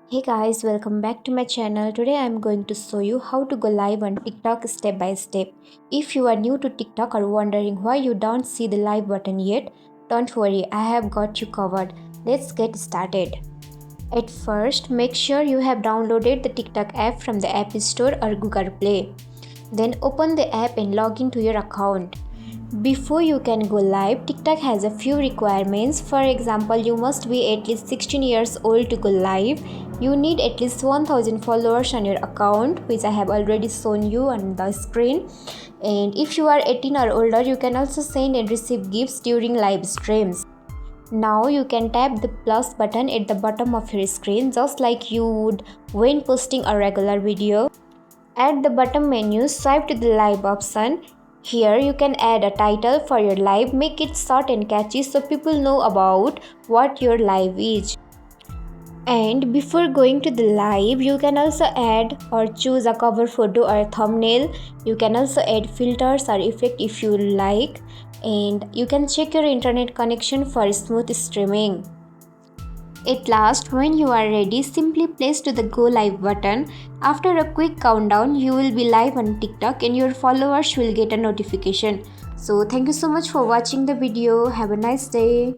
Hey guys, welcome back to my channel. Today I'm going to show you how to go live on TikTok step by step. If you are new to TikTok or wondering why you don't see the live button yet, don't worry, I have got you covered. Let's get started. At first, make sure you have downloaded the TikTok app from the App Store or Google Play. Then open the app and log into your account. Before you can go live, TikTok has a few requirements. For example, you must be at least 16 years old to go live. You need at least 1000 followers on your account, which I have already shown you on the screen. And if you are 18 or older, you can also send and receive gifts during live streams. Now you can tap the plus button at the bottom of your screen just like you would when posting a regular video. At the bottom menu, swipe to the live option. Here you can add a title for your live, make it short and catchy so people know about what your live is. And before going to the live, you can also add or choose a cover photo or thumbnail. You can also add filters or effect if you like, and you can check your internet connection for smooth streaming. At last, when you are ready, simply press to the go live button. After a quick countdown, you will be live on TikTok and your followers will get a notification. So thank you so much for watching the video. Have a nice day.